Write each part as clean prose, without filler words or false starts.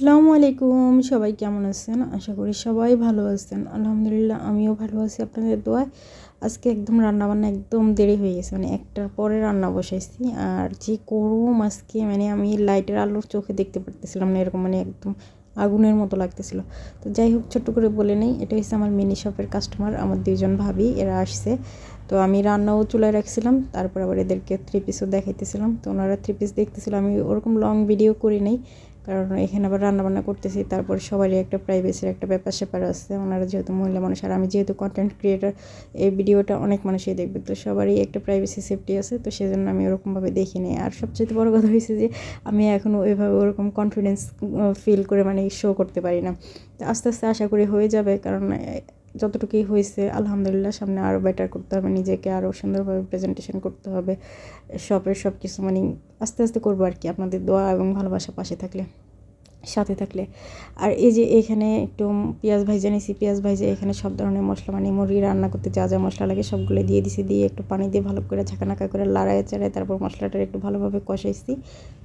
আসসালামু আলাইকুম, সবাই কেমন আছেন? আশা করি সবাই ভালো আছেন। আলহামদুলিল্লাহ আমিও ভালো আছি আপনাদের দোয়ায়। আজকে একদম রান্নাবান্না একদম দেরি হয়ে গেছে, মানে একটার পরে রান্না বসাইছি। আর যে গরম আজকে, মানে আমি লাইটের আলোর চোখে দেখতে পারতেছিলাম না, এরকম মানে একদম আগুনের মতো লাগতেছিল। তো যাই হোক, ছোট্ট করে বলে নেই, এটা হচ্ছে আমার মিনি শপের কাস্টমার, আমার দুইজন ভাবি, এরা আসছে। তো আমি রান্নাও চুলায় রাখছিলাম, তারপর আবার এদেরকে 3 পিসও দেখাইতেছিলাম। তো ওনারা 3 পিস দেখতেছিল। আমি ওরকম লং ভিডিও করি নাই, কারণ এখানে আবার রান্নাবান্না করতেছি, তারপর সবারই একটা প্রাইভেসির একটা ব্যাপার স্যাপার আছে। ওনারা যেহেতু মহিলা মানুষ, আর আমি যেহেতু কন্টেন্ট ক্রিয়েটার, এই ভিডিওটা অনেক মানুষই দেখবে, তো সবারই একটা প্রাইভেসি সেফটি আছে। তো সেজন্য আমি ওরকমভাবে দেখি নিই। আর সবচেয়ে বড় কথা হয়েছে যে আমি এখনও ওইভাবে ওরকম কনফিডেন্স ফিল করে মানে শো করতে পারি না। তো আস্তে আস্তে আশা করি হয়ে যাবে, কারণ যতটুকুই হয়েছে আলহামদুলিল্লাহ, সামনে আরও বেটার করতে হবে, নিজেকে আরও সুন্দরভাবে প্রেজেন্টেশন করতে হবে। শপের সব কিছু মানে আস্তে আস্তে করবো আর কি, আপনাদের দোয়া এবং ভালোবাসা পাশে থাকলে, সাথে থাকলে। আর এই যে এখানে একটু পেঁয়াজ ভাইজা নিয়েছি, পেঁয়াজ ভাইজা এখানে সব ধরনের মশলা, মানে মুরগি রান্না করতে যা যা মশলা লাগে সবগুলো দিয়ে দিছি, দিয়ে একটু পানি দিয়ে ভালো করে ঝাঁকানাকা করে লাড়ায় চাড়ায় তারপর মশলাটা একটু ভালোভাবে কষাইছি।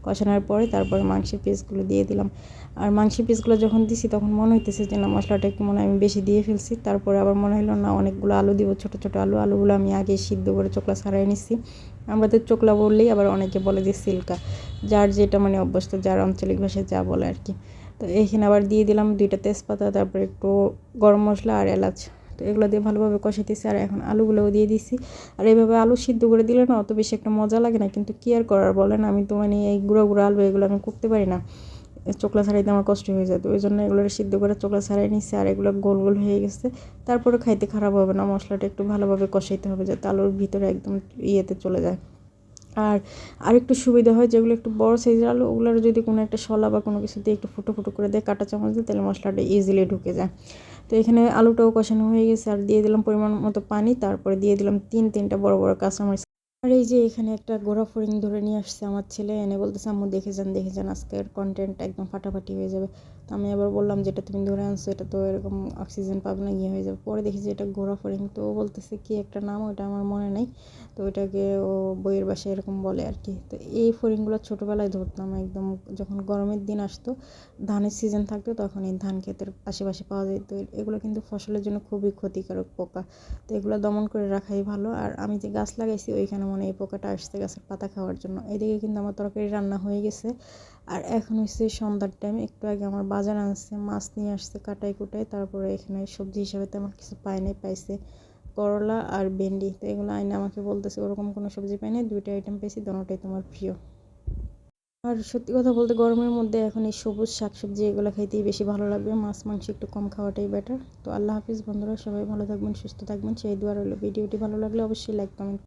কষানোর পরে তারপরে মাংসের পিসগুলো দিয়ে দিলাম। আর মাংসের পিসগুলো যখন দিছি তখন মনে হইতেছে যে না, মশলাটা একটু মনে হয় আমি বেশি দিয়ে ফেলছি। তারপরে আবার মনে হলো না, অনেকগুলো আলু দিব, ছোটো ছোটো আলুগুলো আমি আগে সিদ্ধ করে চোকলা ছাড়াই নিছি। আমাদের চোকলা বললেই আবার অনেকে বলে যে সিল্কা, যার যেটা মানে অভ্যস্ত, যার আঞ্চলিক ভাষায় যা বলে আর কি। তো এইখানে আবার দিয়ে দিলাম 2টা তেজপাতা, তারপরে একটু গরম মশলা আর এলাচ। তো এগুলো দিয়ে ভালোভাবে কষাইতেছি। আর এখন আলুগুলোও দিয়ে দিছি। আর এইভাবে আলু সিদ্ধ করে দিলে না অত বেশি একটা মজা লাগে না, কিন্তু কি আর করার বলেন, আমি তো মানে এই গুঁড়ো গুঁড়ো আলু এগুলো আমি করতে পারি না, চোকলা ছাড়াইতে আমার কষ্ট হয়ে যায়। তো ওই জন্য এগুলো সিদ্ধ করে চোকলা ছাড়াই নিচ্ছে। আর এগুলো গোল গোল হয়ে গেছে, তারপরে খাইতে খারাপ হবে না। মশলাটা একটু ভালোভাবে কষাইতে হবে যাতে আলুর ভিতরে একদম ইয়েতে চলে যায়। আর আরেকটু সুবিধা হয়, যেগুলো একটু বড় সাইজের আলু, ওগুলোর যদি কোনো একটা শলা বা কোনো কিছু দিয়ে একটু ফুটো ফুটো করে দেয় কাঁটা চামচ দিয়ে, তাহলে মশলাটা ইজিলি ঢুকে যায়। তো এখানে আলুটাও কষানো হয়ে গেছে, আর দিয়ে দিলাম পরিমাণ মতো পানি, তারপরে দিয়ে দিলাম 3-3টা বড় বড় কাঁচামরিচ। আর এই যে এখানে একটা গোড়া ফড়িং ধরে নিয়ে আসছে আমার ছেলে, এনে বলতেছে আম্মু দেখে যান, আজকের কন্টেন্ট একদম ফাটাফাটি হয়ে যাবে। তো আমি আবার বললাম যেটা তুমি ধরে আনছো এটা তো এরকম অক্সিজেন পাবে না, ইয়ে হয়ে যাবে। পরে দেখি যে এটা গোড়া ফড়িং। তো ও বলতেছে কি একটা নাম, ওটা আমার মনে নেই। তো ওইটাকে ও বইয়ের বাসায় এরকম বলে আর কি। তো এই ফড়িংগুলো ছোটোবেলায় ধরতাম একদম, যখন গরমের দিন আসতো, ধানের সিজন থাকতো, তখন এই ধান ক্ষেতের আশেপাশে পাওয়া যেত। এগুলো কিন্তু ফসলের জন্য খুবই ক্ষতিকারক পোকা। তো এগুলো দমন করে রাখাই ভালো। আর আমি যে গাছ লাগাইছি ওইখানে মনে এই পোকাটা আসছে গাছের পাতা খাওয়ার জন্য। এদিকে কিন্তু আমার তরকারি রান্না হয়ে গেছে। আর এখন হচ্ছে সন্ধ্যার টাইম, একটু আগে আমার বাজার আনছে, মাছ নিয়ে আসছে কাটাই কুটাই। তারপরে এখানে সবজি হিসাবে তেমন কিছু পাই নাই, পাইছে করলা আর ভেন্ডি। তো এগুলো আইনে আমাকে বলতেছে ওরকম কোনো সবজি পাই নাই, 2টা আইটেম পেয়েছি, দোনোটাই তোমার প্রিয়। আর সত্যি কথা বলতে গরমের মধ্যে এখন এই সবুজ শাকসবজি এগুলো খাইতেই বেশি ভালো লাগবে, মাছ মাংস একটু কম খাওয়াটাই বেটার। তো আল্লাহ হাফিজ বন্ধুরা, সবাই ভালো থাকবেন, সুস্থ থাকবেন, সেই দোয়া রইল। ভিডিওটি ভালো লাগলে অবশ্যই লাইক কমেন্ট